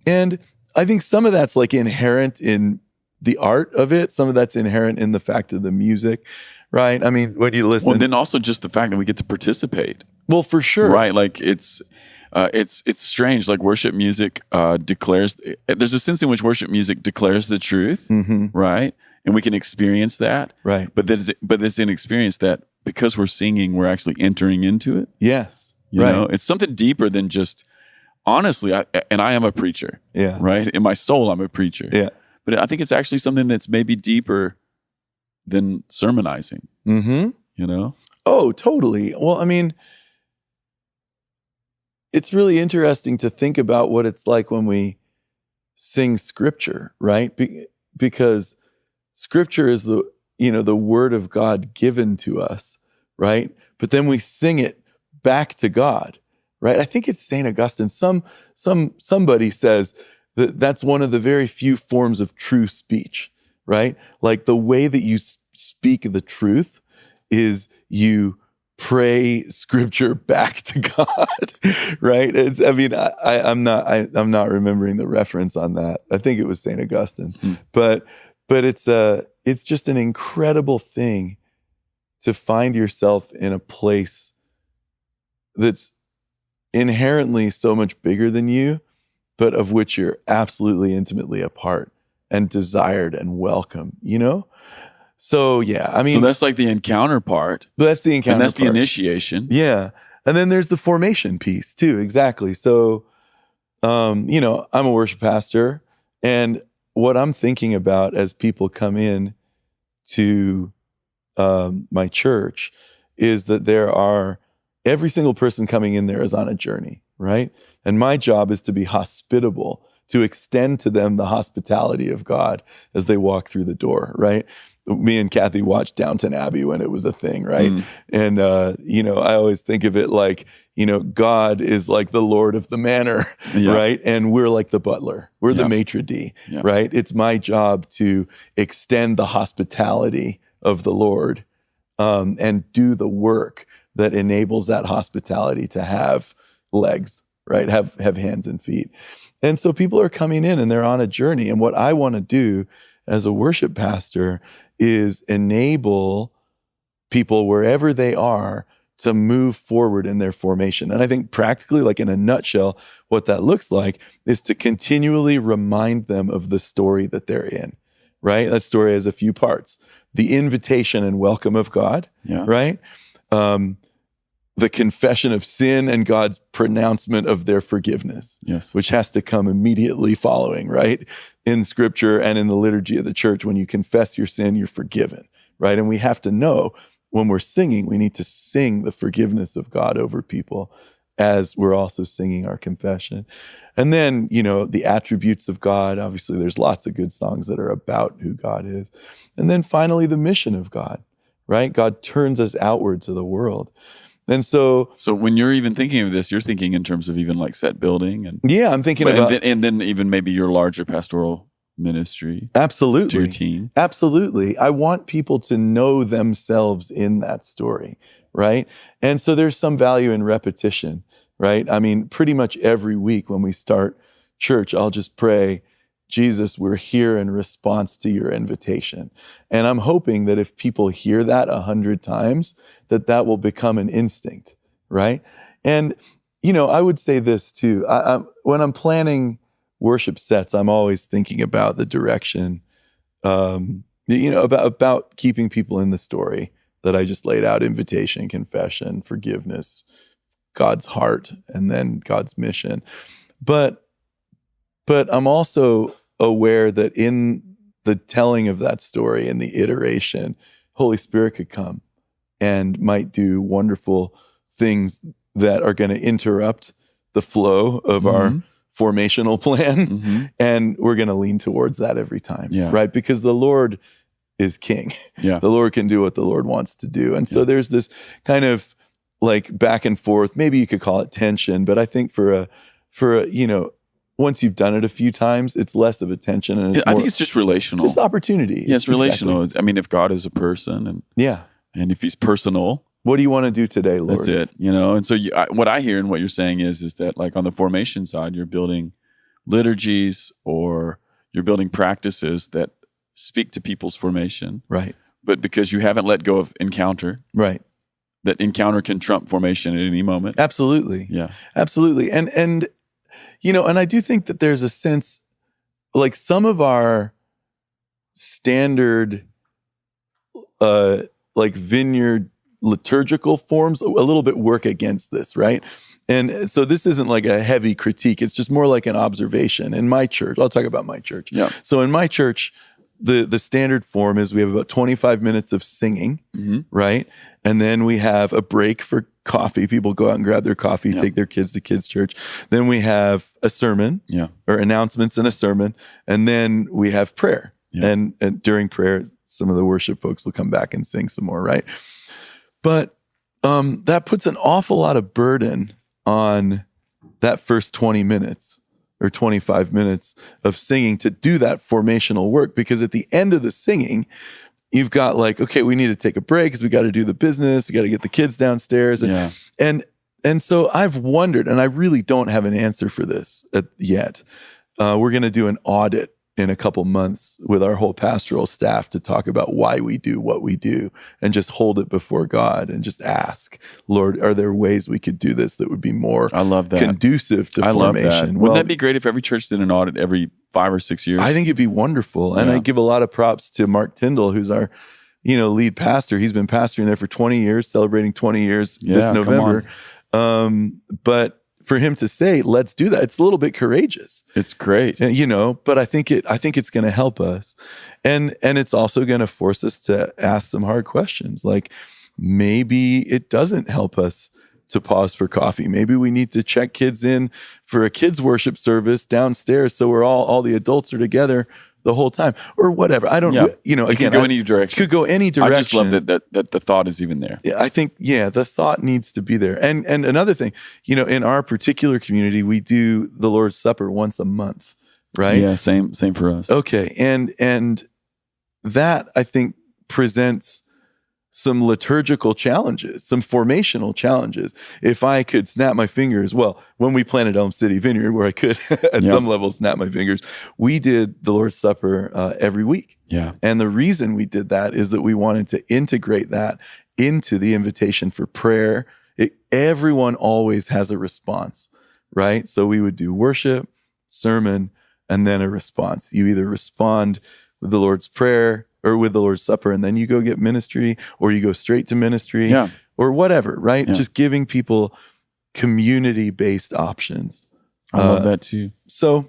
And I think some of that's like inherent in the art of it. Some of that's inherent in the fact of the music, right? I mean, when you listen. Well, then also just the fact that we get to participate. Well, for sure. Right. Like it's strange. Like worship music declares, there's a sense in which worship music declares the truth, right? And we can experience that. Right. But it's an experience that because we're singing, we're actually entering into it. Yes. You know, it's something deeper than just, honestly, I am a preacher. Yeah. Right? In my soul, I'm a preacher. Yeah. But I think it's actually something that's maybe deeper than sermonizing. You know? Oh, totally. Well, I mean, it's really interesting to think about what it's like when we sing scripture, right? Because scripture is the word of God given to us, right? But then we sing it back to God. Right, I think it's St. Augustine. Somebody says that that's one of the very few forms of true speech. Right, like the way that you speak the truth is you pray Scripture back to God. Right? I'm not remembering the reference on that. I think it was St. Augustine. But it's just an incredible thing to find yourself in a place that's inherently so much bigger than you, but of which you're absolutely intimately a part and desired and welcome, you know? So, yeah, I mean... So that's like the encounter part. But that's the encounter and that's part. the initiation. Yeah. And then there's the formation piece too, exactly. So, I'm a worship pastor, and what I'm thinking about as people come in to my church is that every single person coming in there is on a journey, right? And my job is to be hospitable, to extend to them the hospitality of God as they walk through the door, right? Me and Kathy watched Downton Abbey when it was a thing, right? And, I always think of it like, God is like the Lord of the manor, right? And we're like the butler. We're the maitre d', right? It's my job to extend the hospitality of the Lord and do the work that enables that hospitality to have legs, right? Have hands and feet. And so people are coming in and they're on a journey. And what I want to do as a worship pastor is enable people wherever they are to move forward in their formation. And I think practically, like in a nutshell, what that looks like is to continually remind them of the story that they're in, right? That story has a few parts. The invitation and welcome of God, right? The confession of sin and God's pronouncement of their forgiveness, which has to come immediately following, right? In Scripture and in the liturgy of the church, when you confess your sin, you're forgiven, right? And we have to know when we're singing, we need to sing the forgiveness of God over people as we're also singing our confession. And then, the attributes of God. Obviously, there's lots of good songs that are about who God is. And then finally, the mission of God, right? God turns us outward to the world. And so when you're even thinking of this, you're thinking in terms of even like set building and I'm thinking about and then even maybe your larger pastoral ministry. Absolutely. To your team. Absolutely. I want people to know themselves in that story, right? And so there's some value in repetition, right? I mean, pretty much every week when we start church, I'll just pray, Jesus, we're here in response to your invitation. And I'm hoping that if people hear that 100 times, that will become an instinct, right? And, I would say this too. When I'm planning worship sets, I'm always thinking about the direction, about keeping people in the story that I just laid out: invitation, confession, forgiveness, God's heart, and then God's mission. But I'm also aware that in the telling of that story and the iteration, Holy Spirit could come and might do wonderful things that are going to interrupt the flow of our formational plan. And we're going to lean towards that every time, right? Because the Lord is king. The Lord can do what the Lord wants to do. And so there's this kind of like back and forth, maybe you could call it tension, but I think for a once you've done it a few times, it's less of a tension. And I think it's just relational. Just opportunity. Yeah, it's relational. Exactly. I mean, if God is a person and if he's personal. What do you want to do today, Lord? That's it, And so what I hear and what you're saying is that like on the formation side, you're building liturgies or you're building practices that speak to people's formation. Right. But because you haven't let go of encounter. Right. That encounter can trump formation at any moment. Absolutely. Yeah. Absolutely. And and I do think that there's a sense, like some of our standard, like vineyard liturgical forms, a little bit work against this, right? And so this isn't like a heavy critique. It's just more like an observation. In my church, I'll talk about my church. Yeah. So in my church, the standard form is we have about 25 minutes of singing, right? And then we have a break for coffee. People go out and grab their coffee, take their kids to kids' church. Then we have a sermon, or announcements and a sermon. And then we have prayer. And during prayer, some of the worship folks will come back and sing some more, right? But that puts an awful lot of burden on that first 20 minutes or 25 minutes of singing to do that formational work, because at the end of the singing, you've got like, okay, we need to take a break because we got to do the business. We got to get the kids downstairs. And so I've wondered, and I really don't have an answer for this yet. We're going to do an audit in a couple months with our whole pastoral staff to talk about why we do what we do, and just hold it before God and just ask, Lord, are there ways we could do this that would be more conducive to formation? Love that. Wouldn't that be great if every church did an audit every 5 or 6 years? I think it'd be wonderful. And I give a lot of props to Mark Tyndall, who's our lead pastor. He's been pastoring there for 20 years, celebrating 20 years this November. But for him to say, let's do that, it's a little bit courageous. It's great. But I think it's going to help us. And it's also going to force us to ask some hard questions. Like maybe it doesn't help us to pause for coffee. Maybe we need to check kids in for a kids worship service downstairs so we're all the adults are together the whole time, or whatever. I don't know. It could go any direction. Could go any direction. I just love that the thought is even there. Yeah, I think, the thought needs to be there. And another thing, in our particular community, we do the Lord's Supper once a month, right? Yeah, same for us. Okay. And that I think presents some liturgical challenges, some formational challenges. If I could snap my fingers, well, when we planted Elm City Vineyard, where I could at some level snap my fingers, we did the Lord's Supper every week. Yeah. And the reason we did that is that we wanted to integrate that into the invitation for prayer. Everyone always has a response, right? So we would do worship, sermon, and then a response. You either respond with the Lord's Prayer or with the Lord's Supper, and then you go get ministry, or you go straight to ministry, or whatever, right? Just giving people community-based options. I love that too. So,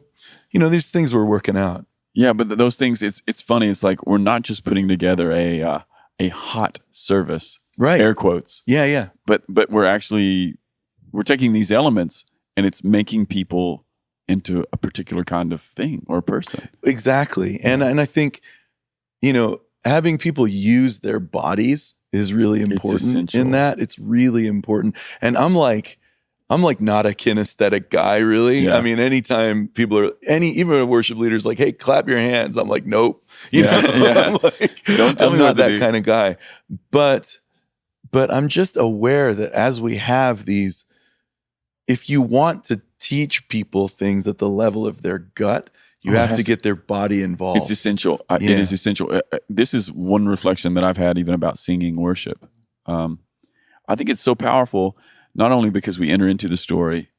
these things we're working out. Yeah, but those things, it's funny. It's like we're not just putting together a hot service, right? Air quotes. Yeah. But we're taking these elements and it's making people into a particular kind of thing or person. Exactly. And I think, having people use their bodies is really important in that. It's really important. And I'm like not a kinesthetic guy, really. Yeah. I mean, anytime people are even a worship leader's like, hey, clap your hands. I'm like, nope. I'm like, don't tell me not that do. kind of guy. But I'm just aware that as we have these, if you want to teach people things at the level of their gut, you have to get their body involved. It's essential. It is essential. This is one reflection that I've had even about singing worship. I think it's so powerful, not only because we enter into the story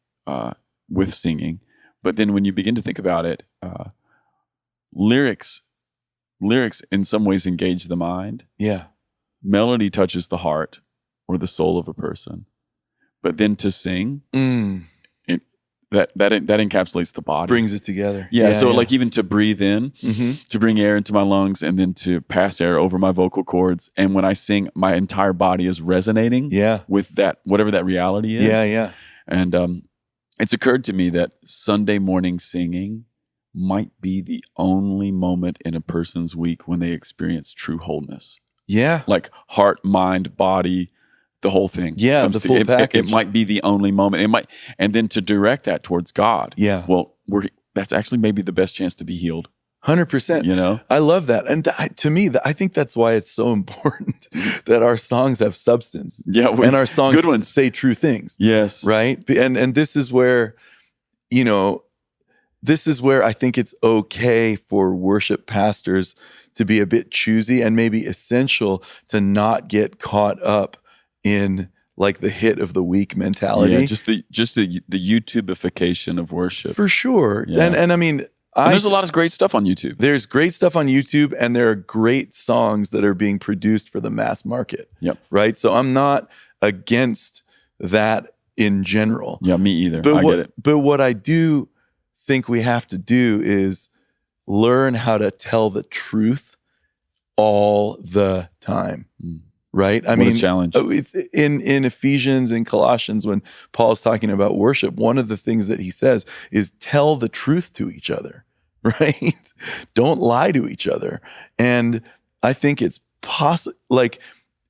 with singing, but then when you begin to think about it, lyrics in some ways engage the mind. Yeah. Melody touches the heart or the soul of a person. But then to sing, that encapsulates the body, brings it together. Yeah. So like even to breathe in, to bring air into my lungs, and then to pass air over my vocal cords, and when I sing, my entire body is resonating. With that, whatever that reality is. Yeah. And it's occurred to me that Sunday morning singing might be the only moment in a person's week when they experience true wholeness. Yeah. Like heart, mind, body. The whole thing. Yeah, the full package. It might be the only moment. It might, and then to direct that towards God. Yeah. Well, that's actually maybe the best chance to be healed. 100%. I love that. And to me, I think that's why it's so important that our songs have substance. Yeah. And our songs good ones say true things. Yes. Right. And this is where, I think it's okay for worship pastors to be a bit choosy, and maybe essential to not get caught up in like the hit of the week mentality. Yeah, just the YouTubeification of worship. For sure. Yeah. And I mean, there's a lot of great stuff on YouTube. There's great stuff on YouTube, and there are great songs that are being produced for the mass market. Yep. Right? So I'm not against that in general. Yeah, me either. I get it. But what I do think we have to do is learn how to tell the truth all the time. Right? I mean, a challenge. It's in Ephesians and Colossians, when Paul's talking about worship, one of the things that he says is tell the truth to each other, right? Don't lie to each other. And I think it's possible, like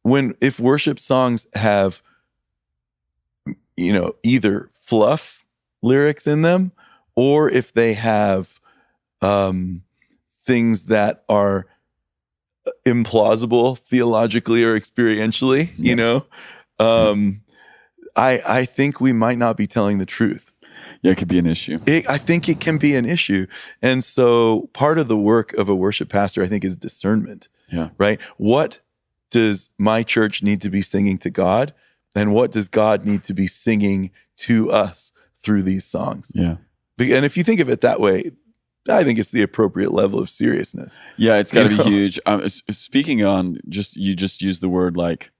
if worship songs have, either fluff lyrics in them, or if they have things that are implausible theologically or experientially, I think we might not be telling the truth. Yeah, it could be an issue. I think it can be an issue. And so part of the work of a worship pastor, I think, is discernment. Yeah. Right? What does my church need to be singing to God? And what does God need to be singing to us through these songs? Yeah. And if you think of it that way, I think it's the appropriate level of seriousness. Yeah, it's got to be huge. Speaking on you just used the word like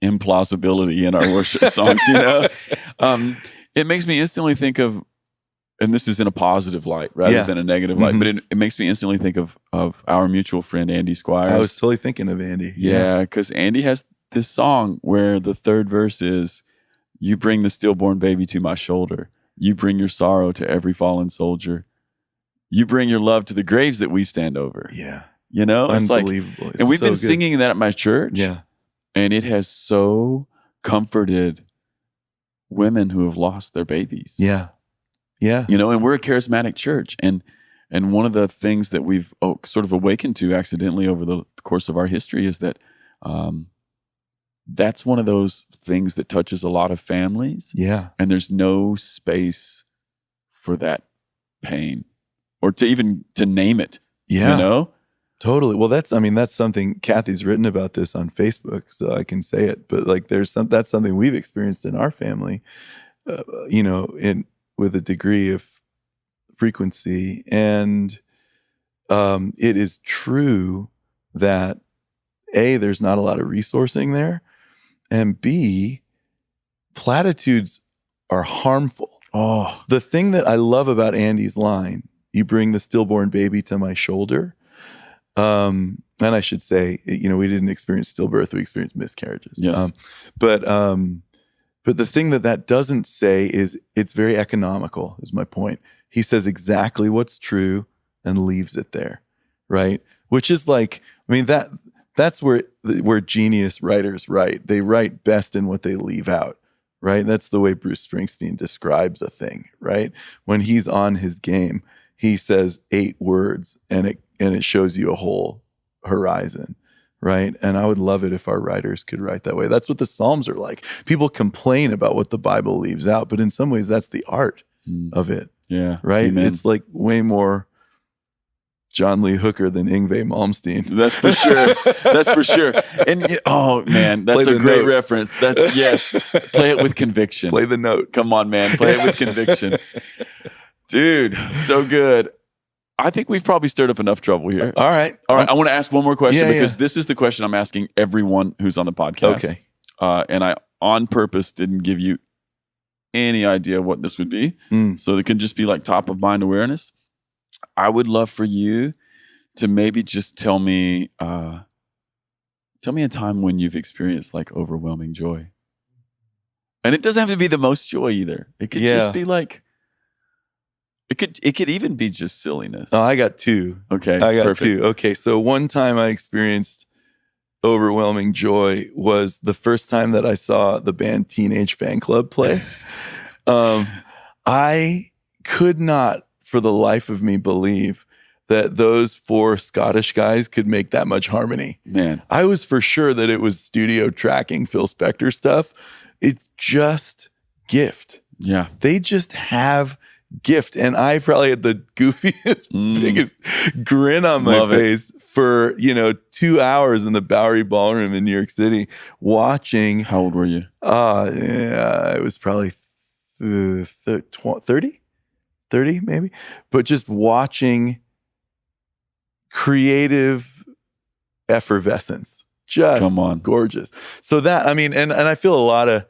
implausibility in our worship songs. It makes me instantly think of, and this is in a positive light rather than a negative light, but it makes me instantly think of our mutual friend Andy Squires. I was totally thinking of Andy. Yeah, because Andy has this song where the third verse is, "You bring the stillborn baby to my shoulder. You bring your sorrow to every fallen soldier. You bring your love to the graves that we stand over." Yeah. It's unbelievable. And we've been singing that at my church. Yeah. And it has so comforted women who have lost their babies. Yeah. Yeah. And we're a charismatic church. And one of the things that we've sort of awakened to accidentally over the course of our history is that that's one of those things that touches a lot of families. Yeah. And there's no space for that pain or to name it. Yeah. You know? Totally. Well, that's something Kathy's written about this on Facebook, so I can say it. But like, that's something we've experienced in our family, with a degree of frequency. And it is true that A, there's not a lot of resourcing there, and B, platitudes are harmful. Oh, The thing that I love about Andy's line, "You bring the stillborn baby to my shoulder." And I should say, we didn't experience stillbirth; we experienced miscarriages. yes. But the thing that doesn't say is it's very economical. Is my point. He says exactly what's true and leaves it there, right? Which is like, that's where genius writers write. They write best in what they leave out, right? That's the way Bruce Springsteen describes a thing, right? When he's on his game, he says 8 words and it shows you a whole horizon, right? And I would love it if our writers could write that way. That's what the Psalms are like. People complain about what the Bible leaves out, but in some ways that's the art of it, Yeah. right? Amen. It's like way more John Lee Hooker than Yngwie Malmsteen. That's for sure. That's for sure. And oh man, that's Play a the great note. reference. That's yes. Play it with conviction. Play the note. Come on, man. Play it with conviction. Dude, so good. I think we've probably stirred up enough trouble here. All right. All right. I want to ask one more question Yeah, because yeah. this is the question I'm asking everyone who's on the podcast. Okay. And I, on purpose, didn't give you any idea what this would be. So it can just be like top of mind awareness. I would love for you to maybe just tell me a time when you've experienced like overwhelming joy. And it doesn't have to be the most joy either. It could just be like, it could even be just silliness. Oh, I got 2. Okay. I got perfect. 2. Okay. So one time I experienced overwhelming joy was the first time that I saw the band Teenage Fan Club play. I could not for the life of me believe that those 4 Scottish guys could make that much harmony. Man. I was for sure that it was studio tracking Phil Spector stuff. It's just gift. Yeah. They just have gift. And I probably had the goofiest, biggest grin on my Love it. face for, 2 hours in the Bowery Ballroom in New York City watching. How old were you? It was probably 30 maybe. But just watching creative effervescence. Just Come on. gorgeous. So that, and I feel a lot of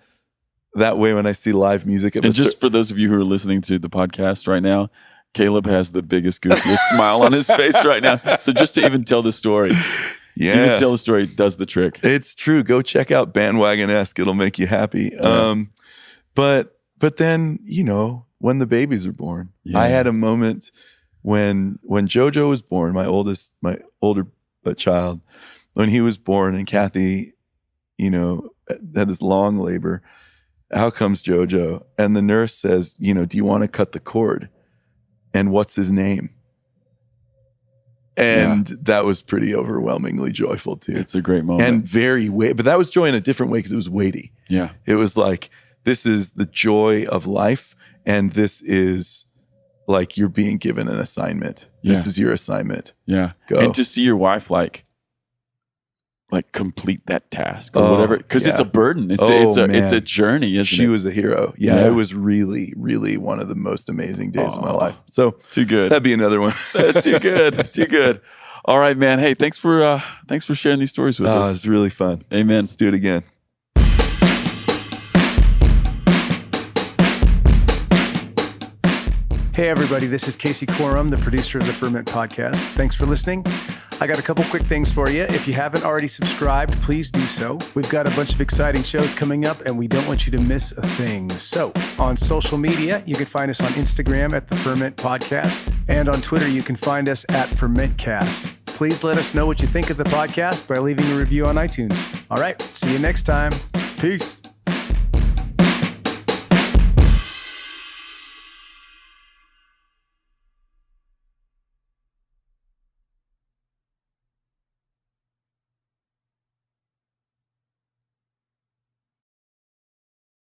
that way when I see live music. And just for those of you who are listening to the podcast right now, Caleb has the biggest, goofiest smile on his face right now. So just to even tell the story, even tell the story does the trick. It's true. Go check out Bandwagon-esque. It'll make you happy. Yeah. But then, when the babies are born, I had a moment when Jojo was born, my older child, when he was born and Kathy, had this long labor. Out comes Jojo, and the nurse says, do you want to cut the cord? And what's his name? And that was pretty overwhelmingly joyful too. It's a great moment. And very but that was joy in a different way because it was weighty. Yeah. It was like, this is the joy of life, and this is like you're being given an assignment. This is your assignment. Yeah. Go. And to see your wife like complete that task or whatever, because it's a burden. It's a journey, isn't it? She was a hero. Yeah, it was really, really one of the most amazing days of my life. So too good. That'd be another one. Too good. Too good. All right, man. Hey, thanks for sharing these stories with us. It's really fun. Amen. Let's do it again. Hey everybody, this is Casey Corum, the producer of the Ferment Podcast. Thanks for listening. I got a couple quick things for you. If you haven't already subscribed, please do so. We've got a bunch of exciting shows coming up, and we don't want you to miss a thing. So, on social media, you can find us on Instagram at the Ferment Podcast, and on Twitter, you can find us at FermentCast. Please let us know what you think of the podcast by leaving a review on iTunes. All right, see you next time. Peace.